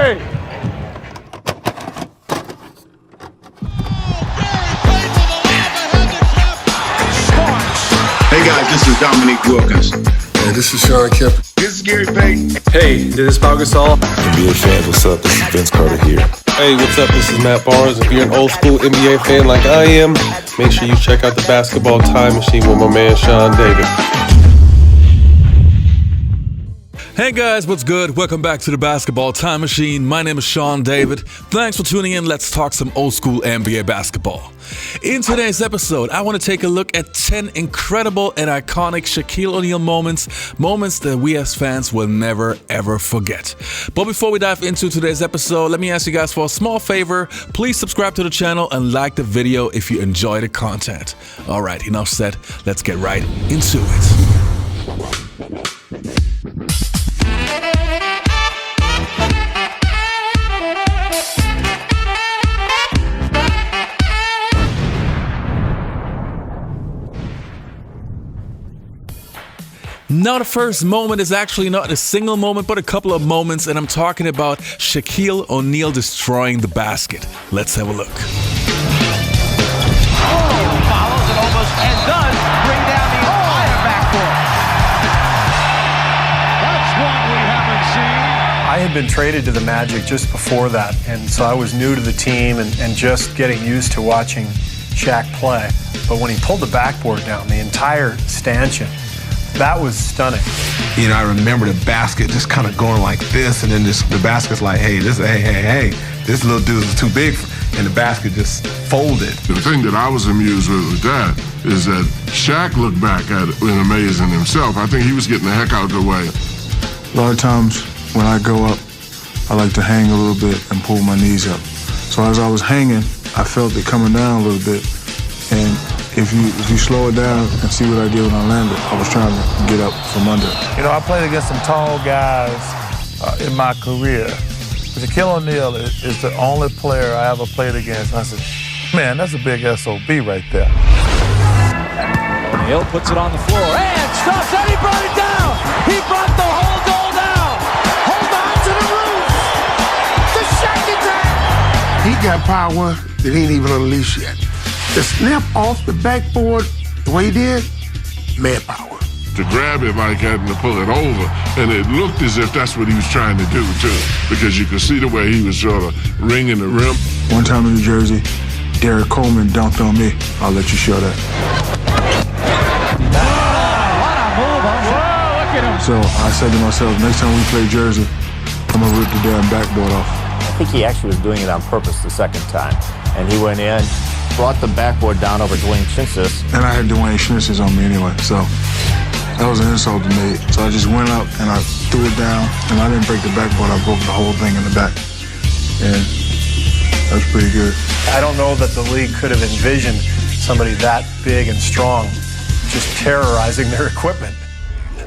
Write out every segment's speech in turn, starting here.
Hey. Hey guys, this is Dominique Wilkins. Hey, this is Sean Kemp. This is Gary Payton. Hey, this is Pau Gasol. NBA fans, what's up? This is Vince Carter here. Hey, what's up? This is Matt Barnes. If you're an old school NBA fan like I am, make sure you check out the Basketball Time Machine with my man Sean David. Hey guys, what's good? Welcome back to the Basketball Time Machine. My name is Sean David. Thanks for tuning in. Let's talk some old school NBA basketball. In today's episode, I want to take a look at 10 incredible and iconic Shaquille O'Neal moments that we as fans will never ever forget. But before we dive into today's episode, let me ask you guys for a small favor. Please subscribe to the channel and like the video if you enjoy the content. Alright, enough said. Let's get right into it. Now the first moment is actually not a single moment, but a couple of moments, and I'm talking about Shaquille O'Neal destroying the basket. Let's have a look. Follows it almost and does bring down the entire backboard. That's one we haven't seen. I had been traded to the Magic just before that, and so I was new to the team and just getting used to watching Shaq play. But when he pulled the backboard down, the entire stanchion, that was stunning. You know, I remember the basket just kind of going like this, and then the basket's like, hey, this little dude is too big, and the basket just folded. The thing that I was amused with that is that Shaq looked back at it and amazing himself. I think he was getting the heck out of the way. A lot of times when I go up, I like to hang a little bit and pull my knees up. So as I was hanging, I felt it coming down a little bit, and if you slow it down and see what I did when I landed, I was trying to get up from under. You know, I played against some tall guys in my career. Shaquille O'Neal is the only player I ever played against. And I said, man, that's a big SOB right there. O'Neal puts it on the floor and stops, and he brought it down. He brought the whole goal down. Hold on to the roof. The Shaq attack. He got power that he ain't even unleashed yet. The snap off the backboard, the way he did, man power. To grab it like having to pull it over, and it looked as if that's what he was trying to do too, because you could see the way he was sort of ringing the rim. One time in New Jersey, Derek Coleman dunked on me. I'll let you show that. What a move. Whoa, look at him. So I said to myself, next time we play Jersey, I'm gonna rip the damn backboard off. I think he actually was doing it on purpose the second time, and he went in, brought the backboard down over Dwayne Chinsis. And I had Dwayne Chinsis on me anyway, so that was an insult to me. So I just went up and I threw it down, and I didn't break the backboard, I broke the whole thing in the back. And that was pretty good. I don't know that the league could have envisioned somebody that big and strong just terrorizing their equipment.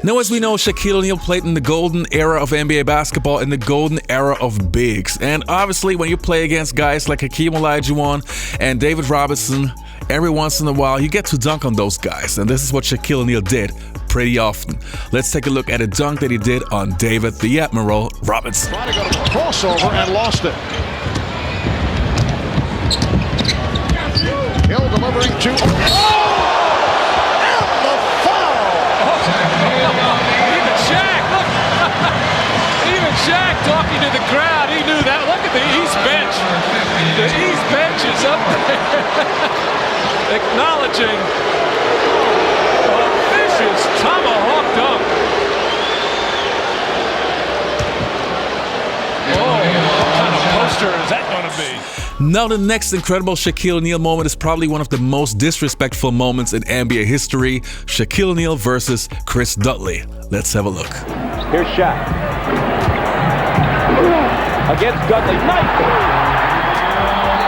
Now, as we know, Shaquille O'Neal played in the golden era of NBA basketball, in the golden era of bigs. And obviously, when you play against guys like Hakeem Olajuwon and David Robinson, every once in a while, you get to dunk on those guys. And this is what Shaquille O'Neal did pretty often. Let's take a look at a dunk that he did on David the Admiral Robinson. Tried to go to the crossover and lost it. Hill delivering to... Shaq talking to the crowd. He knew that. Look at the East bench. The East bench is up there. Acknowledging a vicious tomahawk dunk. Oh, what kind of poster is that going to be? Now the next incredible Shaquille O'Neal moment is probably one of the most disrespectful moments in NBA history. Shaquille O'Neal versus Chris Dudley. Let's have a look. Here's Shaq. Against Dudley. Nice.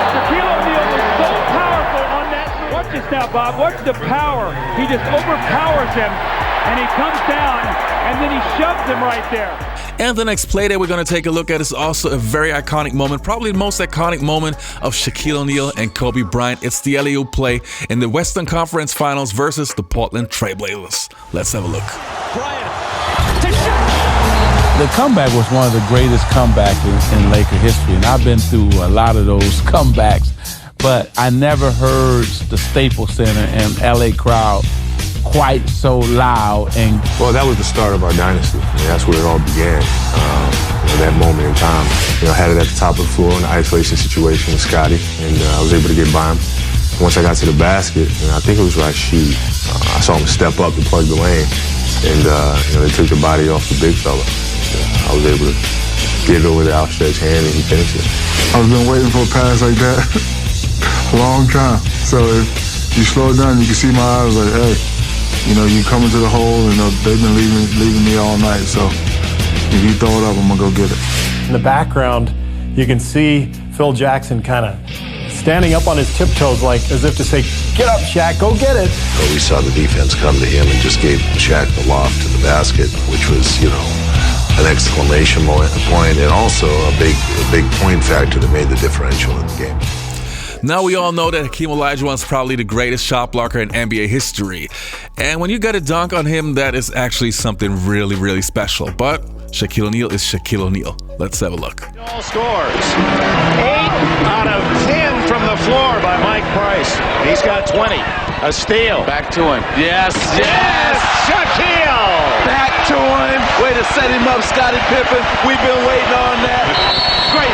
Shaquille O'Neal was so powerful on that. Watch this now, Bob. Watch the power. He just overpowers him, and he comes down, and then he shoves him right there. And the next play that we're going to take a look at is also a very iconic moment, probably the most iconic moment of Shaquille O'Neal and Kobe Bryant. It's the alley-oop play in the Western Conference Finals versus the Portland Trail Blazers. Let's have a look. Bryant to Shaq. The comeback was one of the greatest comebacks in Laker history, and I've been through a lot of those comebacks, but I never heard the Staples Center and LA crowd quite so loud. And well, that was the start of our dynasty. I mean, that's where it all began. That moment in time, I had it at the top of the floor in an isolation situation with Scottie, and I was able to get by him. Once I got to the basket, and I think it was Rashid, I saw him step up and plug the lane, and they took the body off the big fella. I was able to get it over the outstretched hand, and he finished it. I've been waiting for a pass like that a long time. So if you slow it down, you can see my eyes like, hey, you come into the hole, and they've been leaving me all night. So if you throw it up, I'm gonna go get it. In the background, you can see Phil Jackson kind of standing up on his tiptoes, like as if to say, "Get up, Shaq, go get it." We saw the defense come to him and just gave Shaq the loft to the basket, which was, an exclamation point, and also a big point factor that made the differential in the game. Now we all know that Hakeem Olajuwon is probably the greatest shot blocker in NBA history. And when you get a dunk on him, that is actually something really, really special. But Shaquille O'Neal is Shaquille O'Neal. Let's have a look. All scores. 8 out of 10 from the floor by Mike Price. He's got 20. A steal. Back to him. Yes. Shaquille! Back to him. Way to set him up, Scottie Pippen. We've been waiting on that. Great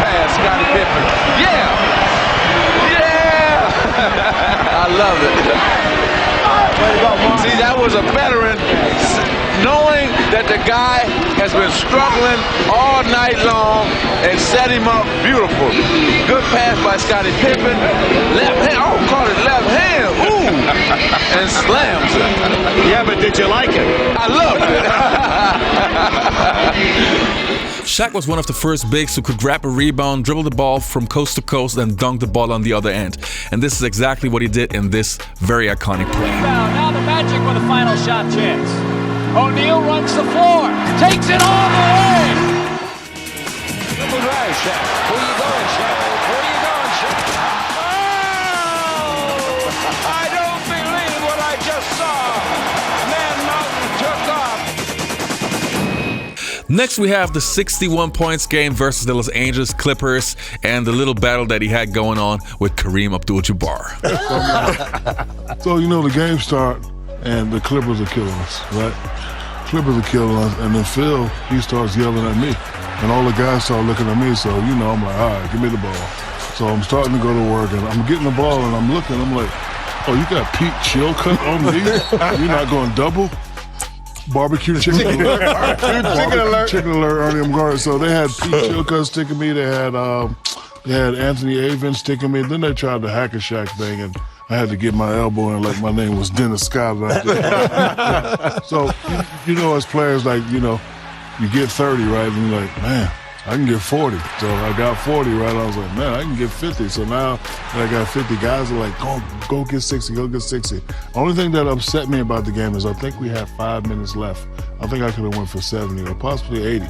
pass, Scottie Pippen. Yeah. I love it. See, that was a veteran knowing that the guy has been struggling all night long and set him up beautiful. Good pass by Scottie Pippen. Left hand, caught it left hand. Ooh, and slams it. Yeah, but did you like it? I loved it. Shaq was one of the first bigs who could grab a rebound, dribble the ball from coast to coast, and dunk the ball on the other end. And this is exactly what he did in this very iconic play. Now the Magic with a final shot chance. O'Neal runs the floor, takes it all the way. Double drive, Shaq. Where you going, Shaq? Where you going, Shaq? Oh! I don't believe what I just saw. Man Mountain took off. Next, we have the 61 points game versus the Los Angeles Clippers and the little battle that he had going on with Kareem Abdul-Jabbar. So, the game start, and the Clippers are killing us, right? Clippers are killing us, and then Phil, he starts yelling at me. And all the guys start looking at me, so, I'm like, all right, give me the ball. So I'm starting to go to work, and I'm getting the ball, and I'm looking, I'm like, oh, you got Pete Chilcutt on me? You're not going double? Barbecue chicken alert. Chicken alert, Ernie McGuire. So they had Pete Chilcutt sticking me. They had Anthony Avon sticking me. Then they tried the Hack a Shaq thing, and I had to get my elbow in like my name was Dennis Scott. So, as players, like, you get 30, right? And you're like, man, I can get 40. So I got 40, right? I was like, man, I can get 50. So now that I got 50, guys are like, go get 60, go get 60. Only thing that upset me about the game is I think we had 5 minutes left. I think I could have went for 70 or possibly 80.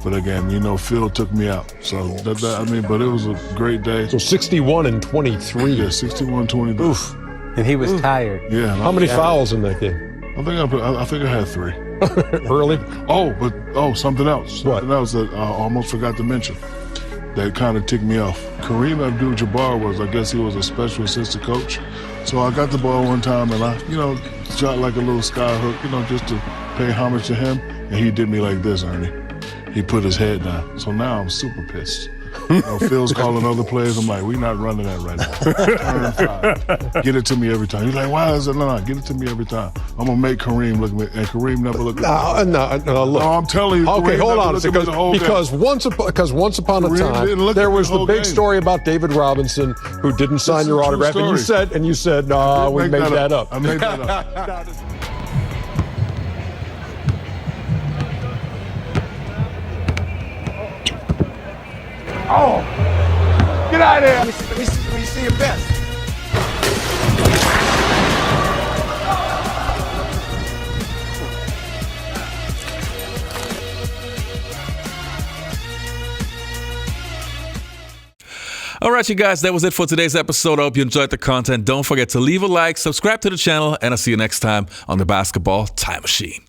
But again, Phil took me out. So, but it was a great day. So 61 and 23. Yeah, 61-23. Oof. And he was tired. Yeah. How many fouls in that game? I think I had 3. Early? Something else. What? Something else that I almost forgot to mention that kind of ticked me off. Kareem Abdul-Jabbar was, I guess he was a special assistant coach. So I got the ball one time and I, shot like a little sky hook, just to pay homage to him. And he did me like this, Ernie. He put his head down. So now I'm super pissed. Phil's calling other players. I'm like, we're not running that right now. Turn 5. Get it to me every time. He's like, why is it? No, get it to me every time. I'm going to make Kareem look at me. And Kareem never looked at me. No, look. No, I'm telling you. Okay, Kareem hold on a second. Because once upon a time, there was the big story about David Robinson who didn't sign your autograph. And you said, no, we made that up. I made that up. Oh, get out of there. Let me see your best. All right, you guys, that was it for today's episode. I hope you enjoyed the content. Don't forget to leave a like, subscribe to the channel, and I'll see you next time on the Basketball Time Machine.